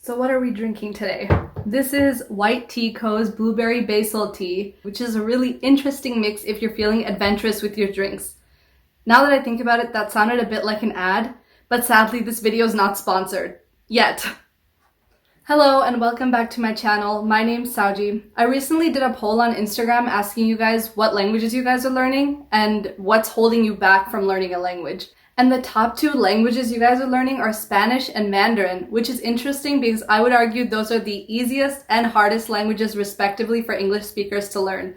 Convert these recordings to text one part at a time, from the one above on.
So what are we drinking today? This is Wight Tea Co.'s Blueberry Basil Tea, which is a really interesting mix if you're feeling adventurous with your drinks. Now that I think about it, that sounded a bit like an ad, but sadly this video is not sponsored. Yet. Hello and welcome back to my channel. My name's Souji. I recently did a poll on Instagram asking you guys what languages you guys are learning and what's holding you back from learning a language. And the top two languages you guys are learning are Spanish and Mandarin, which is interesting because I would argue those are the easiest and hardest languages respectively for English speakers to learn.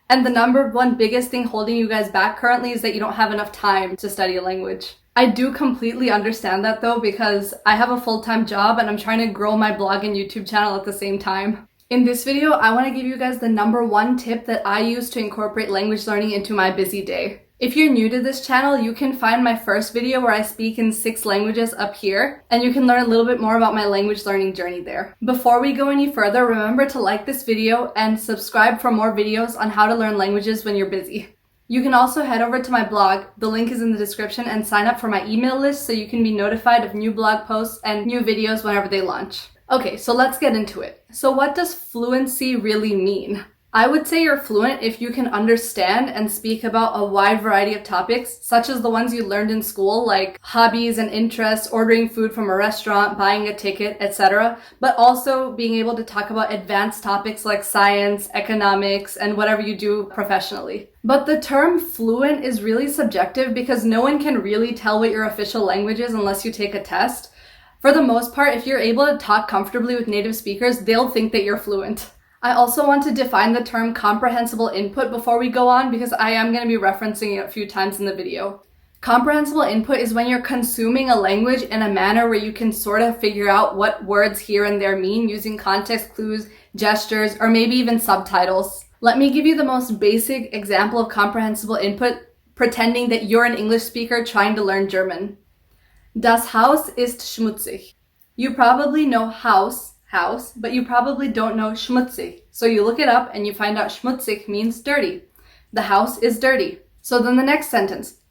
And the number one biggest thing holding you guys back currently is that you don't have enough time to study a language. I do completely understand that though, because I have a full-time job and I'm trying to grow my blog and YouTube channel at the same time. In this video, I want to give you guys the number one tip that I use to incorporate language learning into my busy day. If you're new to this channel, you can find my first video where I speak in 6 languages up here, and you can learn a little bit more about my language learning journey there. Before we go any further, remember to like this video and subscribe for more videos on how to learn languages when you're busy. You can also head over to my blog, the link is in the description, and sign up for my email list so you can be notified of new blog posts and new videos whenever they launch. Okay, so let's get into it. So what does fluency really mean? I would say you're fluent if you can understand and speak about a wide variety of topics, such as the ones you learned in school, like hobbies and interests, ordering food from a restaurant, buying a ticket, etc., but also being able to talk about advanced topics like science, economics, and whatever you do professionally. But the term fluent is really subjective because no one can really tell what your official language is unless you take a test. For the most part, if you're able to talk comfortably with native speakers, they'll think that you're fluent. I also want to define the term comprehensible input before we go on because I am going to be referencing it a few times in the video. Comprehensible input is when you're consuming a language in a manner where you can sort of figure out what words here and there mean using context clues, gestures, or maybe even subtitles. Let me give you the most basic example of comprehensible input, pretending that you're an English speaker trying to learn German. Das Haus ist schmutzig. You probably know house, but you probably don't know schmutzig. So you look it up and you find out schmutzig means dirty. The house is dirty. So then the next sentence,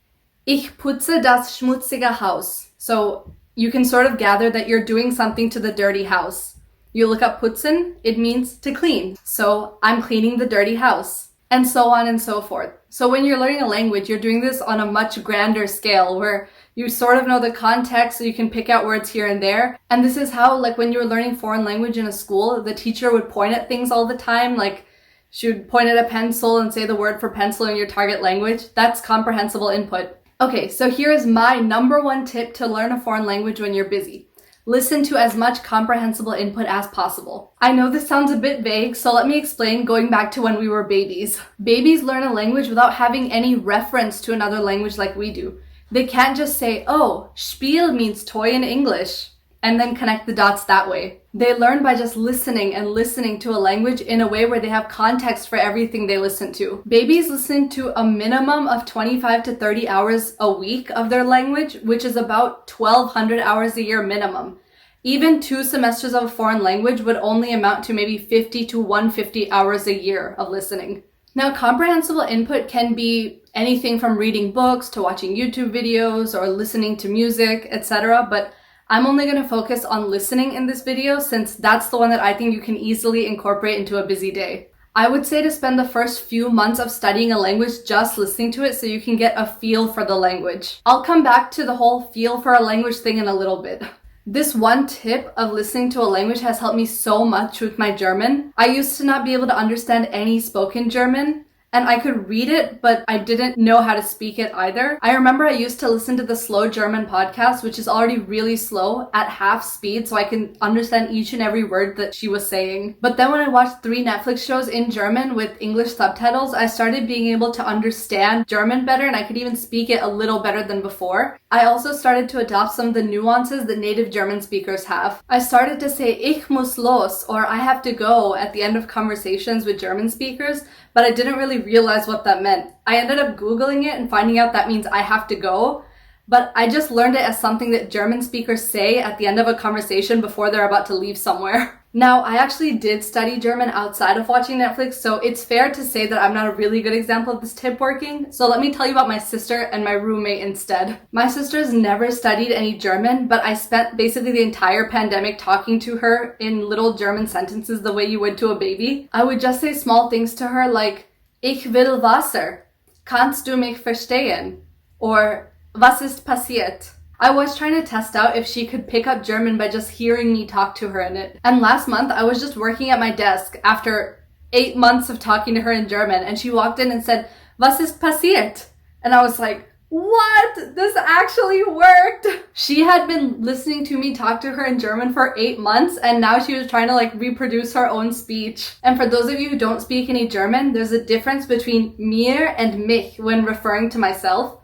Ich putze das schmutzige Haus. So you can sort of gather that you're doing something to the dirty house. You look up putzen, it means to clean. So I'm cleaning the dirty house. And so on and so forth. So when you're learning a language, you're doing this on a much grander scale where you sort of know the context so you can pick out words here and there. And this is how, like when you were learning foreign language in a school, the teacher would point at things all the time. Like she would point at a pencil and say the word for pencil in your target language. That's comprehensible input. Okay, so here is my number one tip to learn a foreign language when you're busy. Listen to as much comprehensible input as possible. I know this sounds a bit vague, so let me explain going back to when we were babies. Babies learn a language without having any reference to another language like we do. They can't just say, oh, Spiel means toy in English, and then connect the dots that way. They learn by just listening and listening to a language in a way where they have context for everything they listen to. Babies listen to a minimum of 25 to 30 hours a week of their language, which is about 1,200 hours a year minimum. Even 2 semesters of a foreign language would only amount to maybe 50 to 150 hours a year of listening. Now, comprehensible input can be anything from reading books to watching YouTube videos or listening to music, etc. But I'm only going to focus on listening in this video since that's the one that I think you can easily incorporate into a busy day. I would say to spend the first few months of studying a language just listening to it so you can get a feel for the language. I'll come back to the whole feel for a language thing in a little bit. This one tip of listening to a language has helped me so much with my German. I used to not be able to understand any spoken German, and I could read it, but I didn't know how to speak it either. I remember I used to listen to the Slow German podcast, which is already really slow, at half speed, so I can understand each and every word that she was saying. But then when I watched 3 Netflix shows in German with English subtitles, I started being able to understand German better, and I could even speak it a little better than before. I also started to adopt some of the nuances that native German speakers have. I started to say Ich muss los, or I have to go, at the end of conversations with German speakers, but I didn't really realize what that meant. I ended up Googling it and finding out that means I have to go. but I just learned it as something that German speakers say at the end of a conversation before they're about to leave somewhere. Now, I actually did study German outside of watching Netflix, so it's fair to say that I'm not a really good example of this tip working. So let me tell you about my sister and my roommate instead. My sister's never studied any German, but I spent basically the entire pandemic talking to her in little German sentences the way you would to a baby. I would just say small things to her like, Ich will Wasser. Kannst du mich verstehen? Or, was ist passiert? I was trying to test out if she could pick up German by just hearing me talk to her in it. And last month, I was just working at my desk after 8 months of talking to her in German, and she walked in and said, Was ist passiert? And I was like, what? This actually worked! She had been listening to me talk to her in German for 8 months, and now she was trying to reproduce her own speech. And for those of you who don't speak any German, there's a difference between mir and mich when referring to myself.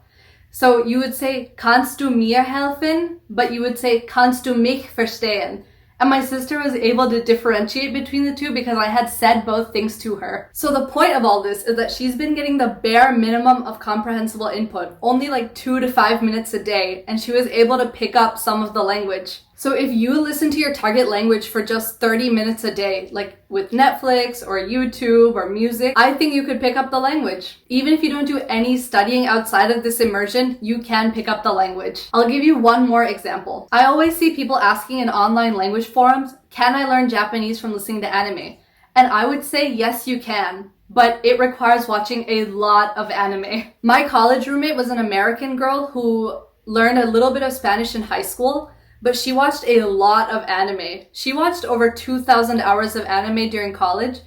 So you would say, kannst du mir helfen? But you would say, kannst du mich verstehen? And my sister was able to differentiate between the two because I had said both things to her. So the point of all this is that she's been getting the bare minimum of comprehensible input, only 2 to 5 minutes a day, and she was able to pick up some of the language. So if you listen to your target language for just 30 minutes a day, like with Netflix or YouTube or music, I think you could pick up the language. Even if you don't do any studying outside of this immersion, you can pick up the language. I'll give you one more example. I always see people asking in online language forums, can I learn Japanese from listening to anime? And I would say yes, you can. But it requires watching a lot of anime. My college roommate was an American girl who learned a little bit of Spanish in high school, but she watched a lot of anime. She watched over 2,000 hours of anime during college.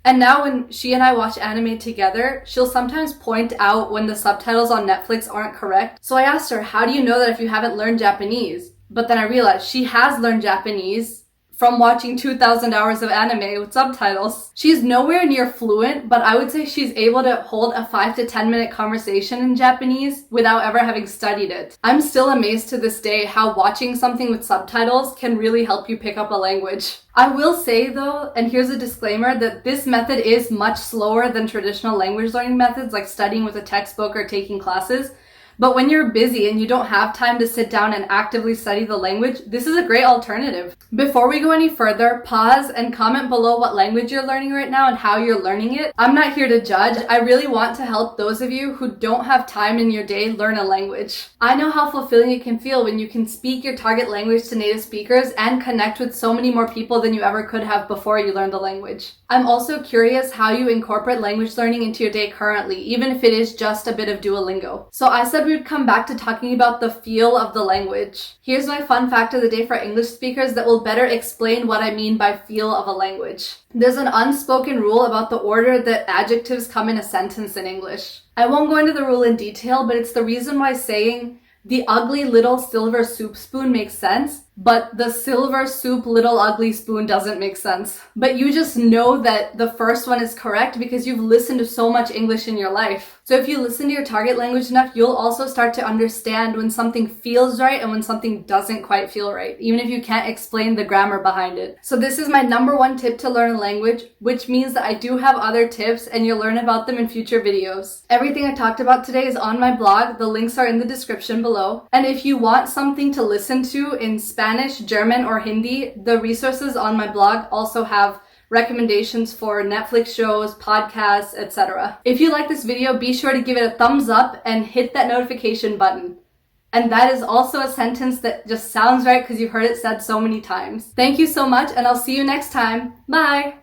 And now when she and I watch anime together, she'll sometimes point out when the subtitles on Netflix aren't correct. So I asked her, how do you know that if you haven't learned Japanese? But then I realized she has learned Japanese from watching 2,000 hours of anime with subtitles. She's nowhere near fluent, but I would say she's able to hold a 5 to 10 minute conversation in Japanese without ever having studied it. I'm still amazed to this day how watching something with subtitles can really help you pick up a language. I will say though, and here's a disclaimer, that this method is much slower than traditional language learning methods like studying with a textbook or taking classes. But when you're busy and you don't have time to sit down and actively study the language, this is a great alternative. Before we go any further, pause and comment below what language you're learning right now and how you're learning it. I'm not here to judge. I really want to help those of you who don't have time in your day learn a language. I know how fulfilling it can feel when you can speak your target language to native speakers and connect with so many more people than you ever could have before you learned the language. I'm also curious how you incorporate language learning into your day currently, even if it is just a bit of Duolingo. So I said we would come back to talking about the feel of the language. Here's my fun fact of the day for English speakers that will better explain what I mean by feel of a language. There's an unspoken rule about the order that adjectives come in a sentence in English. I won't go into the rule in detail, but it's the reason why saying the ugly little silver soup spoon makes sense, but the silver soup little ugly spoon doesn't make sense. But you just know that the first one is correct because you've listened to so much English in your life. So if you listen to your target language enough, you'll also start to understand when something feels right and when something doesn't quite feel right, even if you can't explain the grammar behind it. So this is my number one tip to learn a language, which means that I do have other tips and you'll learn about them in future videos. Everything I talked about today is on my blog. The links are in the description below. And if you want something to listen to in Spanish, German, or Hindi, the resources on my blog also have recommendations for Netflix shows, podcasts, etc. If you like this video, be sure to give it a thumbs up and hit that notification button. And that is also a sentence that just sounds right because you've heard it said so many times. Thank you so much, and I'll see you next time. Bye!